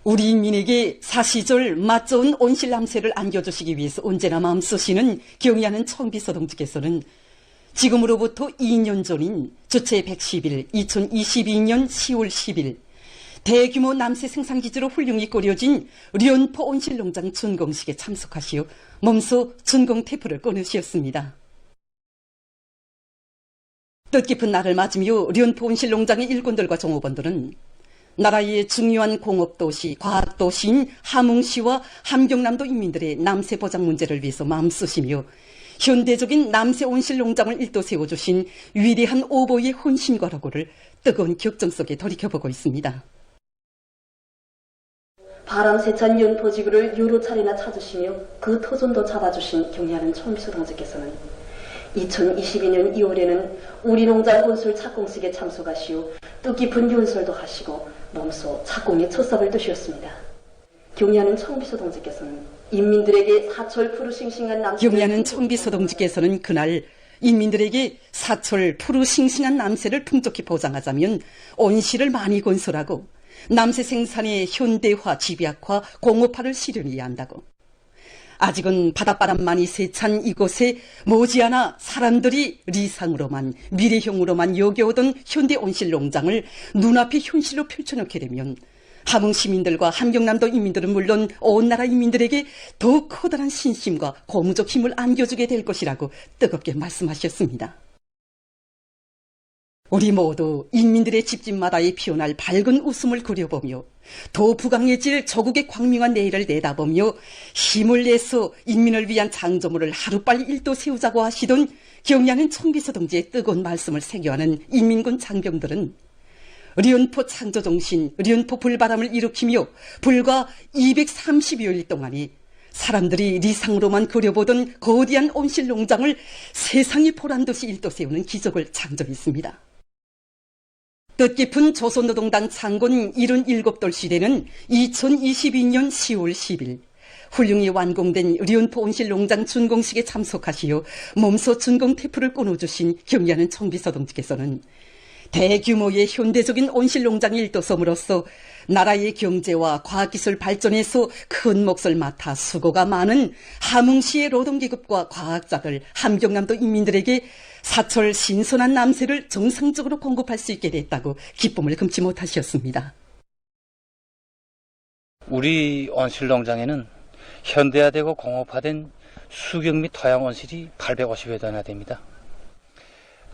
우리 인민에게 사시절 맛 좋은 온실남새를 안겨주시기 위해서 언제나 마음쓰시는 경의하는 청비서 동지께서는 지금으로부터 2년 전인 주체 110일 2022년 10월 10일 대규모 남새 생산기지로 훌륭히 꾸려진 련포 온실농장 준공식에 참석하시어 몸소 준공 테이프를 꺼내주셨습니다. 뜻깊은 날을 맞으며 련포 온실농장의 일꾼들과 종업원들은 나라의 중요한 공업도시, 과학도시인 함흥시와 함경남도 인민들의 남새 보장 문제를 위해서 마음쓰시며 현대적인 남새 온실농장을 일도 세워주신 위대한 오보의 헌신과 로고를 뜨거운 격정 속에 돌이켜보고 있습니다. 바람세찬 연포지구를 여러 차례나 찾으시며 그 터전도 잡아주신 경의하는 청비서 동지께서는 2022년 2월에는 우리 농장 건설 착공식에 참석하시어 뜻깊은 연설도 하시고 몸소 착공에 첫삽을 드셨습니다. 경의하는 청비서 동지께서는 인민들에게 사철 푸르싱싱한 남새를 경의하는 청비서 동지께서는 그날 인민들에게 사철 푸르싱싱한 남새를 풍족히 보장하자면 온실을 많이 건설하고 남새 생산의 현대화, 집약화, 공업화를 실현해야 한다고. 아직은 바닷바람만이 세찬 이곳에 머지않아 사람들이 리상으로만 미래형으로만 여겨오던 현대 온실농장을 눈앞에 현실로 펼쳐놓게 되면 함흥 시민들과 함경남도 인민들은 물론 온 나라 인민들에게 더 커다란 신심과 고무적 힘을 안겨주게 될 것이라고 뜨겁게 말씀하셨습니다. 우리 모두 인민들의 집집마다에 피어날 밝은 웃음을 그려보며 더 부강해질 조국의 광명한 내일을 내다보며 힘을 내서 인민을 위한 창조물을 하루빨리 일도 세우자고 하시던 경의하는 청비서 동지의 뜨거운 말씀을 새겨하는 인민군 장병들은 련포 창조정신, 련포 불바람을 일으키며 불과 230여일 동안에 사람들이 리상으로만 그려보던 거대한 온실농장을 세상이 보란듯이 일도 세우는 기적을 창조했습니다. 뜻깊은 조선노동당 창건 77돌 시대는 2022년 10월 10일 훌륭히 완공된 련포 온실농장 준공식에 참석하시어 몸소 준공 테이프를 끊어주신 경의하는 청비서 동지께서는 대규모의 현대적인 온실농장 일도섬으로서 나라의 경제와 과학기술 발전에서 큰 몫을 맡아 수고가 많은 함흥시의 노동계급과 과학자들, 함경남도 인민들에게 사철 신선한 남새를 정상적으로 공급할 수 있게 됐다고 기쁨을 금치 못하셨습니다. 우리 온실농장에는 현대화되고 공업화된 수경 및 토양 온실이 850여 대나 됩니다.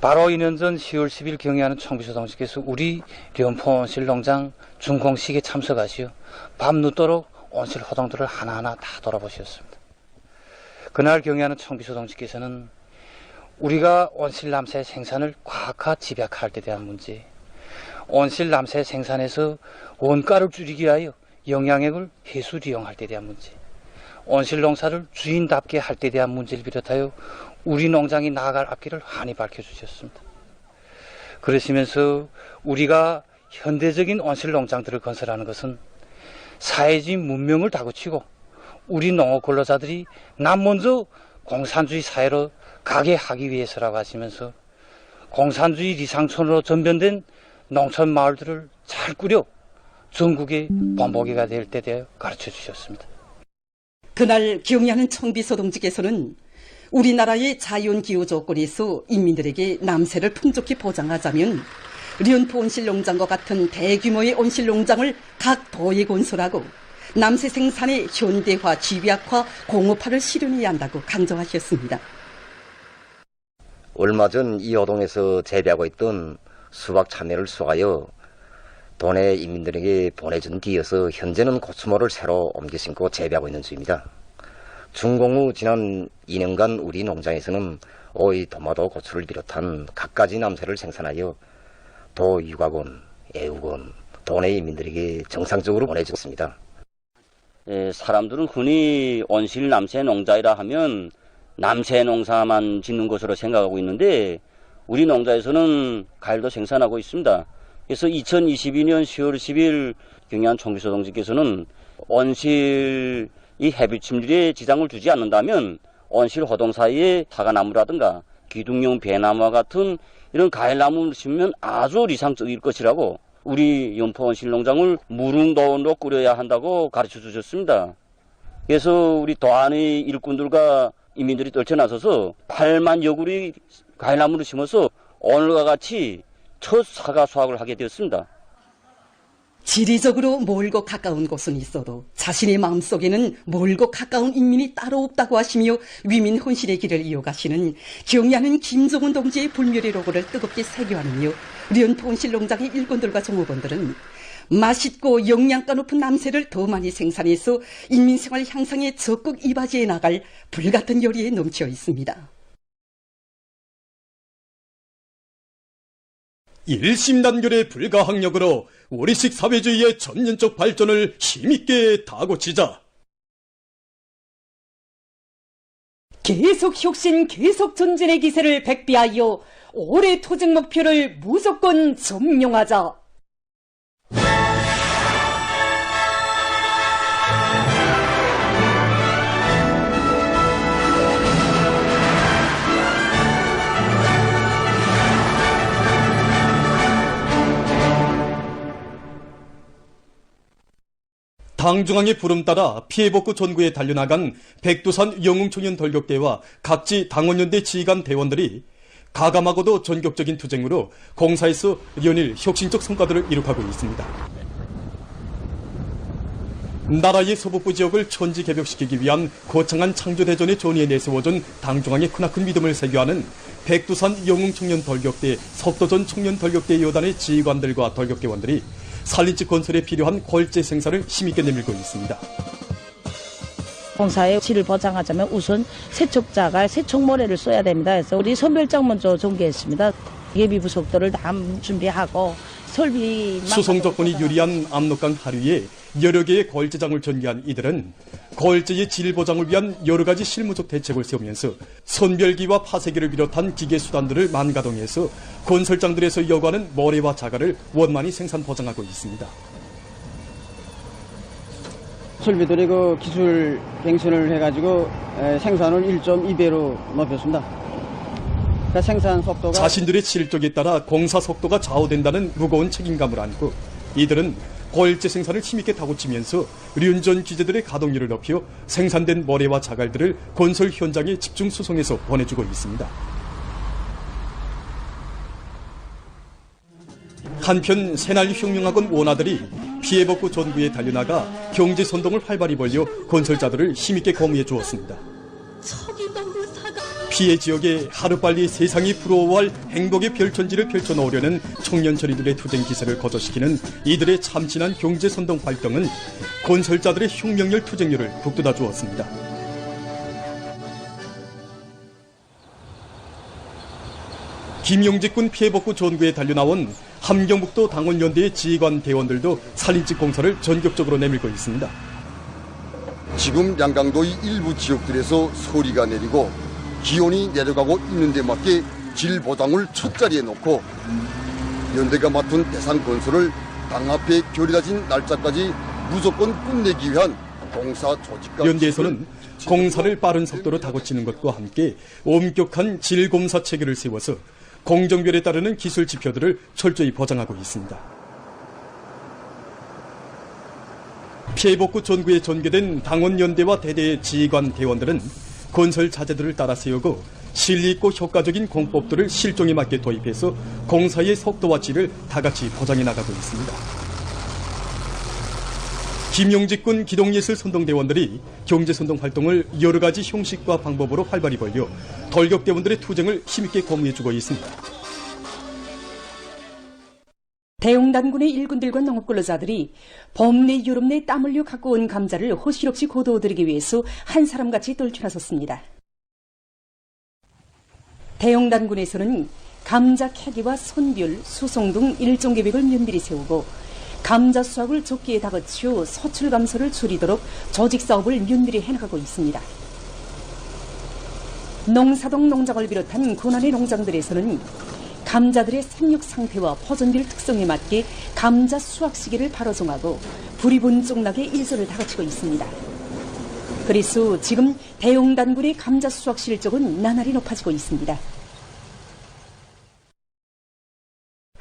바로 2년 전 10월 10일 경의하는 청비서 동지께서 우리 련포 온실농장 준공식에 참석하시어 밤늦도록 온실 호동들을 하나하나 다 돌아보셨습니다. 그날 경의하는 청비서 동지께서는 우리가 온실남새 생산을 과학화, 집약화할 때 대한 문제, 온실남새 생산에서 원가를 줄이기 위하여 영양액을 해수 이용할 때 대한 문제, 온실농사를 주인답게 할 때 대한 문제를 비롯하여 우리 농장이 나아갈 앞길을 환히 밝혀주셨습니다. 그러시면서 우리가 현대적인 온실농장들을 건설하는 것은 사회주의 문명을 다그치고 우리 농업 근로자들이 남 먼저 공산주의 사회로 가게 하기 위해서라고 하시면서 공산주의 리상촌으로 전변된 농촌 마을들을 잘 꾸려 전국의 본보기가 될 때 되어 가르쳐 주셨습니다. 그날 경의하는 청비서 동지께서는 우리나라의 자연기후 조건에서 인민들에게 남새를 풍족히 보장하자면 련포 온실농장과 같은 대규모의 온실농장을 각 도에 건설하고 남새 생산의 현대화, 집약화, 공업화를 실현해야 한다고 강조하셨습니다. 얼마 전 이 호동에서 재배하고 있던 수박 참외를 수확하여 도내 인민들에게 보내준 뒤여서 현재는 고추모를 새로 옮겨 심고 재배하고 있는 중입니다. 준공 후 지난 2년간 우리 농장에서는 오이, 도마도, 고추를 비롯한 갖가지 남새를 생산하여 도 유가원, 애우원, 도내 인민들에게 정상적으로 보내줬습니다. 사람들은 흔히 온실 남새 농자이라 하면 남새 농사만 짓는 것으로 생각하고 있는데 우리 농자에서는 과일도 생산하고 있습니다. 그래서 2022년 10월 10일 경의하는 청비서 동지께서는 온실 이 해빛 침질에 지장을 주지 않는다면 온실 호동 사이에 사과나무라든가 기둥용 배나무와 같은 이런 과일나무를 심으면 아주理想적일 것이라고 우리 연포 온실농장을 무릉도원으로 꾸려야 한다고 가르쳐 주셨습니다. 그래서 우리 도안의 일꾼들과 인민들이 떨쳐나서서 8만 여구리 과일나무를 심어서 오늘과 같이 첫 사과 수확을 하게 되었습니다. 지리적으로 멀고 가까운 곳은 있어도 자신의 마음속에는 멀고 가까운 인민이 따로 없다고 하시며 위민 혼신의 길을 이어가시는 경의하는 김종훈 동지의 불멸의 로고를 뜨겁게 새겨하며 연포 온실농장의 일꾼들과 종업원들은 맛있고 영양가 높은 남새를 더 많이 생산해서 인민생활 향상에 적극 이바지해 나갈 불같은 열의에 넘쳐 있습니다. 일심단결의 불가항력으로 우리식 사회주의의 전면적 발전을 힘있게 다고치자. 계속 혁신, 계속 전진의 기세를 백비하여 올해 투쟁 목표를 무조건 점령하자. 당중앙의 부름 따라 피해복구 전구에 달려나간 백두산 영웅청년 돌격대와 각지 당원연대 지휘관 대원들이 가감하고도 전격적인 투쟁으로 공사에서 연일 혁신적 성과들을 이룩하고 있습니다. 나라의 서북부 지역을 천지 개벽시키기 위한 거창한 창조대전의 전위에 내세워준 당중앙의 크나큰 믿음을 새겨하는 백두산 영웅청년 돌격대 석도전 청년 돌격대 여단의 지휘관들과 돌격대원들이 산림집 건설에 필요한 골재 생산을 힘있게 내밀고 있습니다. 공사의 질을 보장하자면 우선 세척자가 세척모래를 써야 됩니다. 그래서 우리 선별장 먼저 전개했습니다. 예비 부속도를 다 준비하고 설비 수송 조건이 유리한 압록강 하류에 여러 개의 골재장을 전개한 이들은 골재의 질 보장을 위한 여러 가지 실무적 대책을 세우면서 선별기와 파쇄기를 비롯한 기계 수단들을 만가동해서 건설장들에서 요구하는 모래와 자갈을 원만히 생산 보장하고 있습니다. 설비들이 그 기술 갱신을 해가지고 생산을 1.2배로 높였습니다. 그러니까 생산 속도가 자신들의 실적에 따라 공사 속도가 좌우된다는 무거운 책임감을 안고 이들은 골재 생산을 힘있게 다고치면서 륜전 기재들의 가동률을 높여 생산된 모래와 자갈들을 건설 현장에 집중 수송해서 보내주고 있습니다. 한편 새날혁명학원 원아들이 피해복구 전구에 달려나가 경제선동을 활발히 벌여 건설자들을 힘있게 거무해 주었습니다. 피해 지역에 하루빨리 세상이 부러워할 행복의 별천지를 펼쳐놓으려는 청년처리들의 투쟁 기세를 거저시키는 이들의 참신한 경제선동 활동은 건설자들의 혁명열 투쟁률을 북돋아 주었습니다. 김용직군 피해복구 전구에 달려나온 함경북도 당원연대의 지휘관 대원들도 산림집 공사를 전격적으로 내밀고 있습니다. 지금 양강도의 일부 지역들에서 소리가 내리고 기온이 내려가고 있는 데 맞게 질 보장을 첫 자리에 놓고 연대가 맡은 대상 건설을 당 앞에 결의다진 날짜까지 무조건 끝내기 위한 공사 조직과 연대에서는 공사를 빠른 속도로 다고치는 것과 함께 엄격한 질검사 체계를 세워서 공정별에 따르는 기술 지표들을 철저히 보장하고 있습니다. 피해복구 전구에 전개된 당원연대와 대대의 지휘관 대원들은 건설 자재들을 따라 세우고 실리 있고 효과적인 공법들을 실종에 맞게 도입해서 공사의 속도와 질을 다같이 보장해 나가고 있습니다. 김용직군 기동예술 선동대원들이 경제선동 활동을 여러 가지 형식과 방법으로 활발히 벌여 돌격대원들의 투쟁을 힘있게 거무해주고 있습니다. 대웅단군의 일군들과 농업근로자들이 봄 내 여름 내 땀 흘려 갖고 온 감자를 호실 없이 거두어들이기 위해서 한 사람같이 떨쳐나섰습니다. 대웅단군에서는 감자 캐기와 선별, 수송 등 일정 계획을 면밀히 세우고 감자 수확을 적기에 다그치어 서출 감소를 줄이도록 조직 사업을 면밀히 해나가고 있습니다. 농사동 농장을 비롯한 군안의 농장들에서는 감자들의 생육 상태와 포전별 특성에 맞게 감자 수확 시기를 바로 정하고 불이분종락의 일선을 다그치고 있습니다. 그래서 지금 대웅단군의 감자 수확 실적은 나날이 높아지고 있습니다.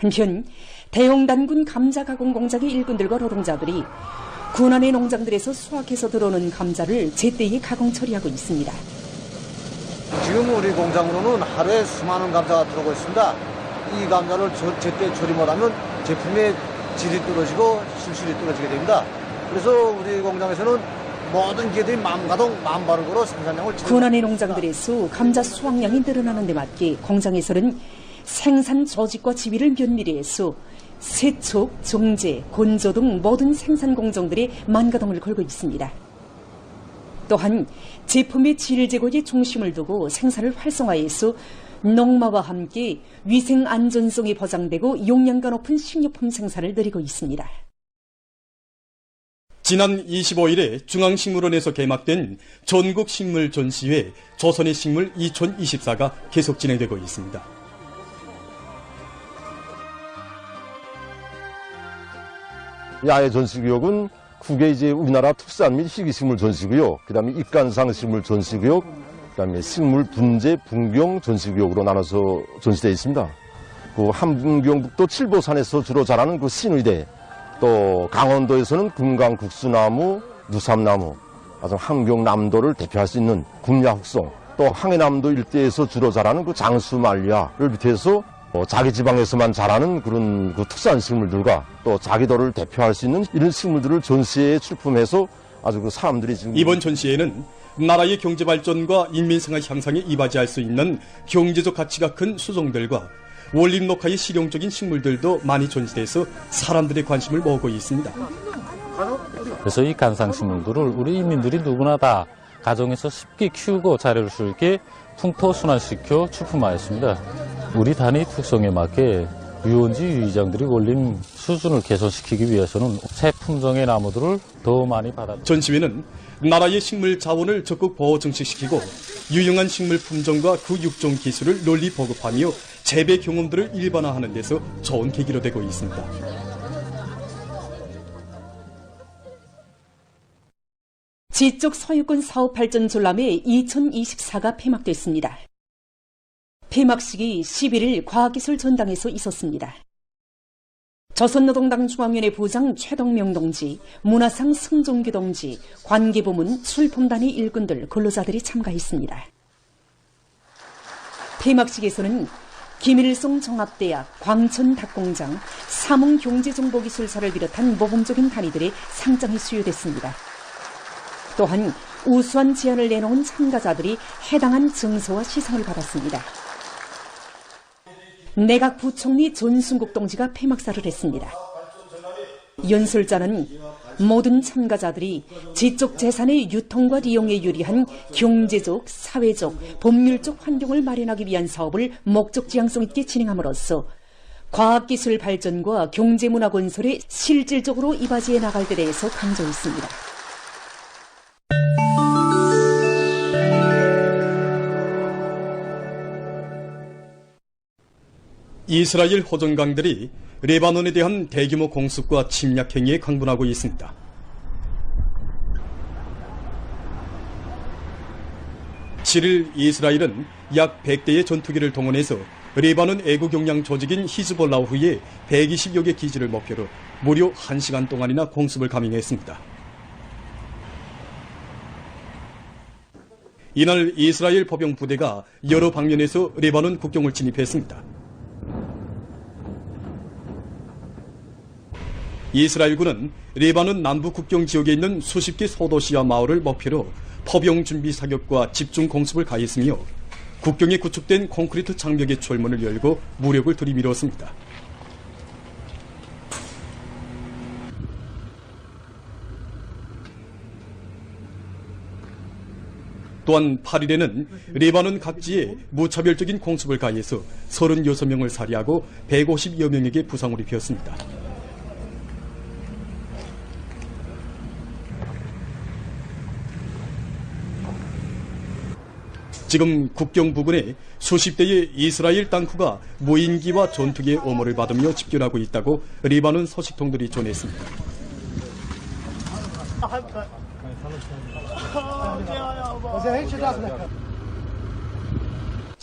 한편 대용단군 감자 가공 공장의 일꾼들과 노동자들이 군안의 농장들에서 수확해서 들어오는 감자를 제때에 가공 처리하고 있습니다. 지금 우리 공장으로는 하루에 수많은 감자가 들어오고 있습니다. 이 감자를 제때 처리 못하면 제품의 질이 떨어지고 실질이 떨어지게 됩니다. 그래서 우리 공장에서는 모든 기계들이 마음가동 마음바르고로 생산량을 군안의 농장들에서 감자 수확량이 늘어나는 데 맞게 공장에서는 생산 조직과 지휘를 면밀히 해서 세척, 정제, 건조 등 모든 생산 공정들이 만가동을 걸고 있습니다. 또한 제품의 질 제고에 중심을 두고 생산을 활성화해서 농마와 함께 위생 안전성이 보장되고 용량가 높은 식료품 생산을 늘리고 있습니다. 지난 25일에 중앙식물원에서 개막된 전국식물 전시회 조선의 식물 2024가 계속 진행되고 있습니다. 야외 전시구역은 국외 이제 우리나라 특산 및 희귀식물 전시구역, 그다음에 입간상 식물 전시구역, 그다음에 식물 분재 분경 전시구역으로 나눠서 전시되어 있습니다. 그 함경북도 칠보산에서 주로 자라는 그 신의대, 또 강원도에서는 금강 국수나무, 누삼나무, 아주 함경남도를 대표할 수 있는 군야흑송, 또 항해남도 일대에서 주로 자라는 그 장수말리아를 비롯해서 자기 지방에서만 자라는 그런 그 특산 식물들과 또 자기도를 대표할 수 있는 이런 식물들을 전시회에 출품해서 아주 그 사람들이 지금 이번 전시회는 나라의 경제 발전과 인민생활 향상에 이바지할 수 있는 경제적 가치가 큰 수종들과 원림 녹화의 실용적인 식물들도 많이 전시돼서 사람들의 관심을 모으고 있습니다. 그래서 이 간상식물들을 우리 인민들이 누구나 다 가정에서 쉽게 키우고 자랄 수 있게 풍토순환시켜 출품하였습니다. 우리 단위 특성에 맞게 유원지 유의장들이 원림 수준을 개선시키기 위해서는 새 품종의 나무들을 더 많이 받아. 전시회는 나라의 식물 자원을 적극 보호 정책시키고 유용한 식물 품종과 그 육종 기술을 널리 보급하며 재배 경험들을 일반화하는 데서 좋은 계기로 되고 있습니다. 지적 소유권 사업 발전 졸람회 2024가 폐막됐습니다. 폐막식이 11일 과학기술 전당에서 있었습니다. 조선노동당 중앙위원회 부장 최동명 동지, 문화상 승종규 동지, 관계부문 출품단위 일꾼들, 근로자들이 참가했습니다. 폐막식에서는 김일성 종합대학, 광천 닭공장, 삼흥경제정보기술사를 비롯한 모범적인 단위들의 상장이 수여됐습니다. 또한 우수한 제안을 내놓은 참가자들이 해당한 증서와 시상을 받았습니다. 내각 부총리 전순국 동지가 폐막사를 했습니다. 연설자는 모든 참가자들이 지적 재산의 유통과 리용에 유리한 경제적, 사회적, 법률적 환경을 마련하기 위한 사업을 목적 지향성 있게 진행함으로써 과학기술 발전과 경제문화 건설에 실질적으로 이바지해 나갈 데 대해서 강조했습니다. 이스라엘 호전강들이 레바논에 대한 대규모 공습과 침략 행위에 강분하고 있습니다. (7일) 이스라엘은 약 100대의 전투기를 동원해서 레바논 애국용량 조직인 히즈볼라후의 120여 개 기지를 목표로 무려 1시간 동안이나 공습을 감행했습니다. 이날 이스라엘 포병 부대가 여러 방면에서 레바논 국경을 진입했습니다. 이스라엘군은 레바논 남부 국경 지역에 있는 수십 개 소도시와 마을을 목표로 포병 준비 사격과 집중 공습을 가했으며 국경에 구축된 콘크리트 장벽의 철문을 열고 무력을 들이밀었습니다. 또한 8일에는 레바논 각지에 무차별적인 공습을 가해서 36명을 살해하고 150여 명에게 부상을 입혔습니다. 지금 국경 부근에 수십 대의 이스라엘 땅크가 무인기와 전투기의 엄호를 받으며 집결하고 있다고 레바논 소식통들이 전했습니다.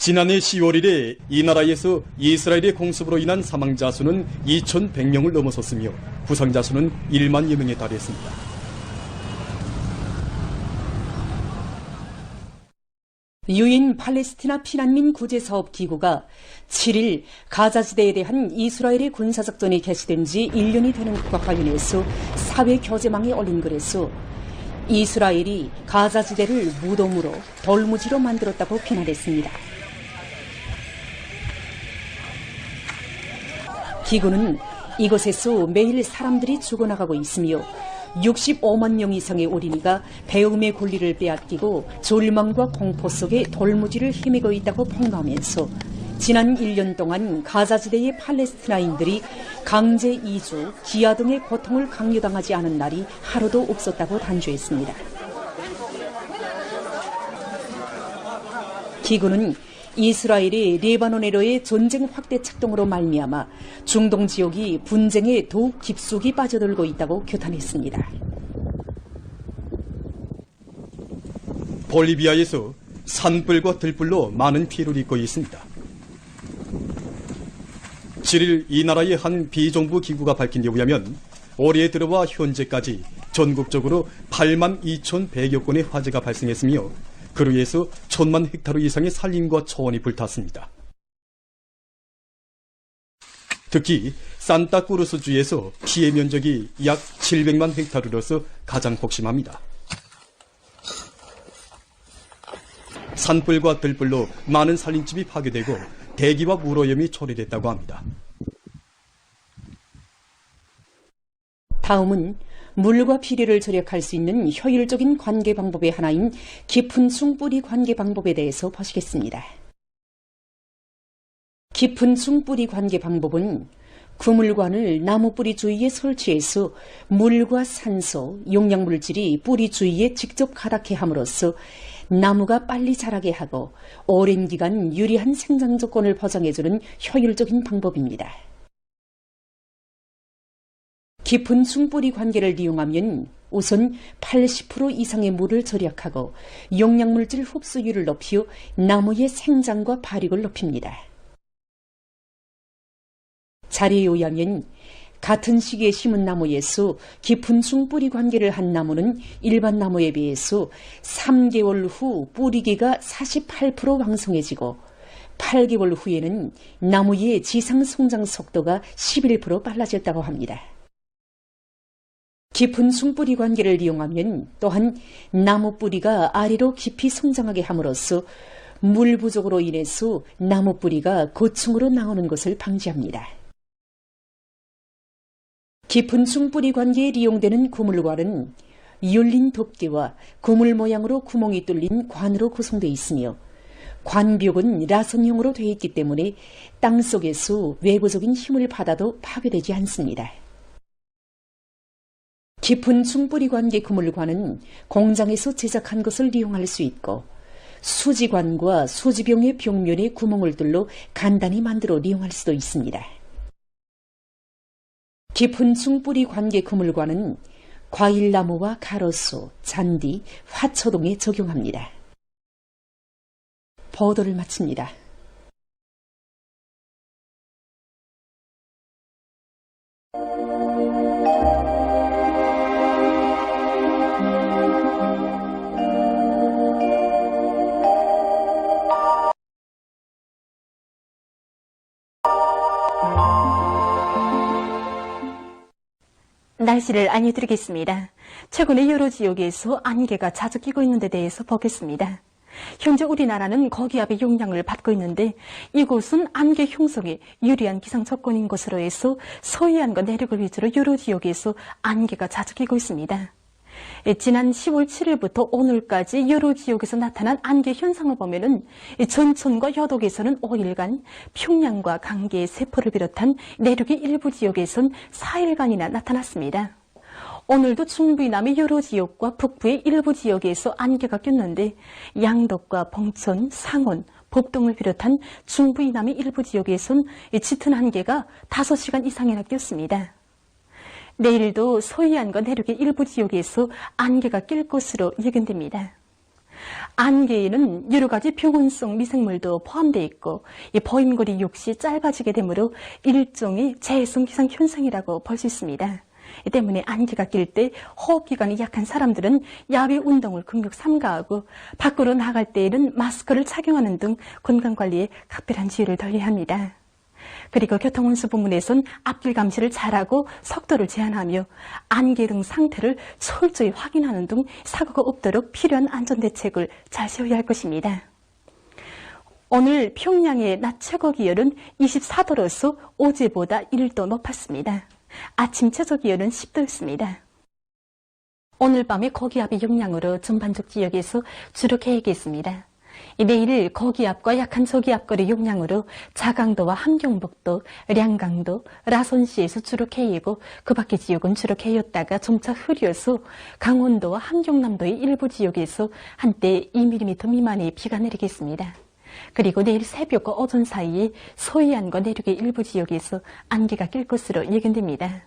지난해 10월 1일 이 나라에서 이스라엘의 공습으로 인한 사망자 수는 2,100명을 넘어섰으며 부상자 수는 1만여 명에 달했습니다. 유엔 팔레스티나 피난민 구제사업 기구가 7일 가자지대에 대한 이스라엘의 군사작전이 개시된 지 1년이 되는 것과 관련해서 사회 교제망에 올린 글에서 이스라엘이 가자지대를 무덤으로 돌무지로 만들었다고 비난했습니다. 기구는 이곳에서 매일 사람들이 죽어나가고 있으며 65만 명 이상의 어린이가 배움의 권리를 빼앗기고 절망과 공포 속에 돌무지를 헤매고 있다고 폭로하면서 지난 1년 동안 가자지대의 팔레스티나인들이 강제 이주, 기아 등의 고통을 강요당하지 않은 날이 하루도 없었다고 단죄했습니다. 기구는 이스라엘이 레바논에로의 전쟁 확대策동으로 말미암아 중동 지역이 분쟁에 더욱 깊숙이 빠져들고 있다고 규탄했습니다. 볼리비아에서 산불과 들불로 많은 피해를 입고 있습니다. 7일 이 나라의 한 비정부 기구가 밝힌 데 의하면 올해 들어와 현재까지 전국적으로 8만 2,100여 건의 화재가 발생했으며 그로 인해서 1,000만 헥타르 이상의 산림과 초원이 불탔습니다. 특히 산타크루스주에서 피해 면적이 약 700만 헥타르로서 가장 폭심합니다. 산불과 들불로 많은 산림집이 파괴되고 대기와 물오염이 초래됐다고 합니다. 다음은 물과 비료를 절약할 수 있는 효율적인 관계 방법의 하나인 깊은 숭뿌리 관계 방법에 대해서 보시겠습니다. 깊은 숭뿌리 관계 방법은 그물관을 나무 뿌리 주위에 설치해서 물과 산소, 용량물질이 뿌리 주위에 직접 가닿게 함으로써 나무가 빨리 자라게 하고 오랜 기간 유리한 생장 조건을 보장해주는 효율적인 방법입니다. 깊은 숭뿌리 관계를 이용하면 우선 80% 이상의 물을 절약하고 용량물질 흡수율을 높여 나무의 생장과 발육을 높입니다. 자료에 의하면 같은 시기에 심은 나무에서 깊은 숭뿌리 관계를 한 나무는 일반 나무에 비해서 3개월 후 뿌리기가 48% 왕성해지고 8개월 후에는 나무의 지상 성장 속도가 11% 빨라졌다고 합니다. 깊은 숭뿌리 관계를 이용하면 또한 나무 뿌리가 아래로 깊이 성장하게 함으로써 물 부족으로 인해서 나무 뿌리가 고층으로 나오는 것을 방지합니다. 깊은 숭뿌리 관계에 이용되는 그물관은 열린 덮개와 그물 모양으로 구멍이 뚫린 관으로 구성되어 있으며 관벽은 라선형으로 되어 있기 때문에 땅속에서 외부적인 힘을 받아도 파괴되지 않습니다. 깊은 숭뿌리 관계 그물관은 공장에서 제작한 것을 이용할 수 있고 수지관과 수지병의 벽면에 구멍을 뚫어 간단히 만들어 이용할 수도 있습니다. 깊은 숭뿌리 관계 그물관은 과일나무와 가로수, 잔디, 화초 등에 적용합니다. 보도를 마칩니다. 날씨를 알려드리겠습니다. 최근에 여러 지역에서 안개가 자주 끼고 있는 데 대해서 보겠습니다. 현재 우리나라는 고기압의 영향을 받고 있는데 이곳은 안개 형성에 유리한 기상 조건인 것으로 해서 서해안과 내륙을 위주로 여러 지역에서 안개가 자주 끼고 있습니다. 지난 10월 7일부터 오늘까지 여러 지역에서 나타난 안개 현상을 보면은 전천과 여독에서는 5일간, 평양과 강계, 세포를 비롯한 내륙의 일부 지역에선 4일간이나 나타났습니다. 오늘도 중부 이남의 여러 지역과 북부의 일부 지역에서 안개가 꼈는데 양덕과 봉천, 상원, 법동을 비롯한 중부 이남의 일부 지역에선 짙은 안개가 5시간 이상이나 꼈습니다. 내일도 서해안과 내륙의 일부 지역에서 안개가 낄 것으로 예견됩니다. 안개에는 여러 가지 병원성 미생물도 포함되어 있고 이 버임거리 역시 짧아지게 되므로 일종의 재해성 기상 현상이라고 볼 수 있습니다. 이 때문에 안개가 낄 때 호흡기관이 약한 사람들은 야외 운동을 긍정 삼가하고 밖으로 나갈 때에는 마스크를 착용하는 등 건강관리에 각별한 주의를 덜어야 합니다. 그리고 교통운수 부문에선 앞길 감시를 잘하고 속도를 제한하며 안개 등 상태를 철저히 확인하는 등 사고가 없도록 필요한 안전대책을 잘 세워야 할 것입니다. 오늘 평양의 낮 최고 기온은 24도로서 어제보다 1도 높았습니다. 아침 최저 기온은 10도였습니다. 오늘 밤에 고기압의 영향으로 전반적 지역에서 주로 개입이 있습니다. 내일 고기압과 약한 저기압거리 영향으로 자강도와 함경북도, 량강도, 라선시에서 주로 개이고 그 밖의 지역은 주로 개였다가 점차 흐려서 강원도와 함경남도의 일부 지역에서 한때 2mm 미만의 비가 내리겠습니다. 그리고 내일 새벽과 오전 사이에 서해안과 내륙의 일부 지역에서 안개가 낄 것으로 예견됩니다.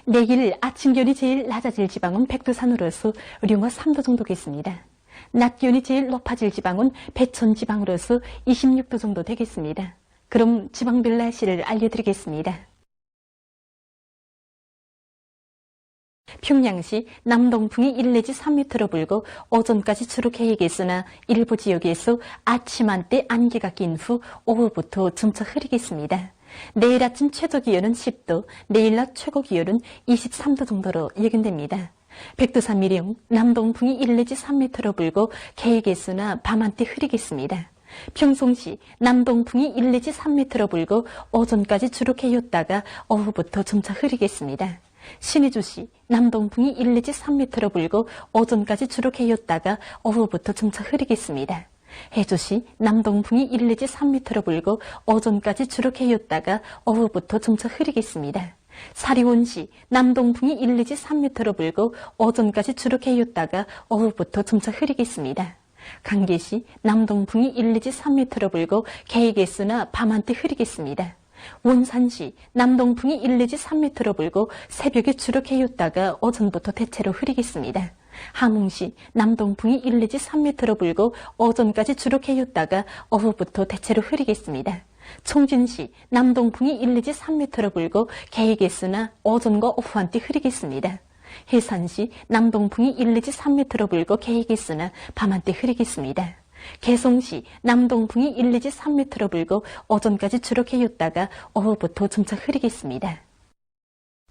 내일 아침 기온이 제일 낮아질 지방은 백두산으로서 령화 3도 정도겠습니다. 낮 기온이 제일 높아질 지방은 배천 지방으로서 26도 정도 되겠습니다. 그럼 지방별 날씨를 알려드리겠습니다. 평양시 남동풍이 1 내지 3m로 불고 오전까지 주로 개이겠으나 일부 지역에서 아침 한때 안개가 낀 후 오후부터 점차 흐리겠습니다. 내일 아침 최저 기온은 10도, 내일 낮 최고 기온은 23도 정도로 예견됩니다. 백두산 미령 남동풍이 1 내지 3m로 불고 개이겠으나 밤 한때 흐리겠습니다. 평송시 남동풍이 1 내지 3m로 불고 오전까지 주로 개였다가 오후부터 점차 흐리겠습니다. 신의주시 남동풍이 1 내지 3m로 불고 오전까지 주로 개였다가 오후부터 점차 흐리겠습니다. 해주시 남동풍이 1 내지 3m로 불고 오전까지 주로 개였다가 오후부터 점차 흐리겠습니다. 사리원시 남동풍이 1 내지 3m로 불고 오전까지 주로 개였다가 오후부터 점차 흐리겠습니다. 강계시 남동풍이 1 내지 3m로 불고 개이겠으나 밤 한때 흐리겠습니다. 원산시 남동풍이 1 내지 3m로 불고 새벽에 주로 개였다가 오전부터 대체로 흐리겠습니다. 함흥시 남동풍이 1 내지 3m로 불고 오전까지 주로 개였다가 오후부터 대체로 흐리겠습니다. 총진시 남동풍이 1 내지 3m로 불고 개이겠으나 오전과 오후 한때 흐리겠습니다. 해산시 남동풍이 1 내지 3m로 불고 개이겠으나 밤 한때 흐리겠습니다. 개송시 남동풍이 1 내지 3m로 불고 오전까지 주로 개였다가 오후부터 점차 흐리겠습니다.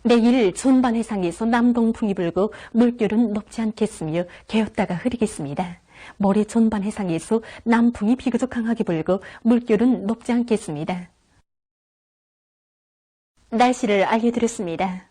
내일 전반 해상에서 남동풍이 불고 물결은 높지 않겠으며 개였다가 흐리겠습니다. 모레 전반 해상에서 남풍이 비교적 강하게 불고 물결은 높지 않겠습니다. 날씨를 알려드렸습니다.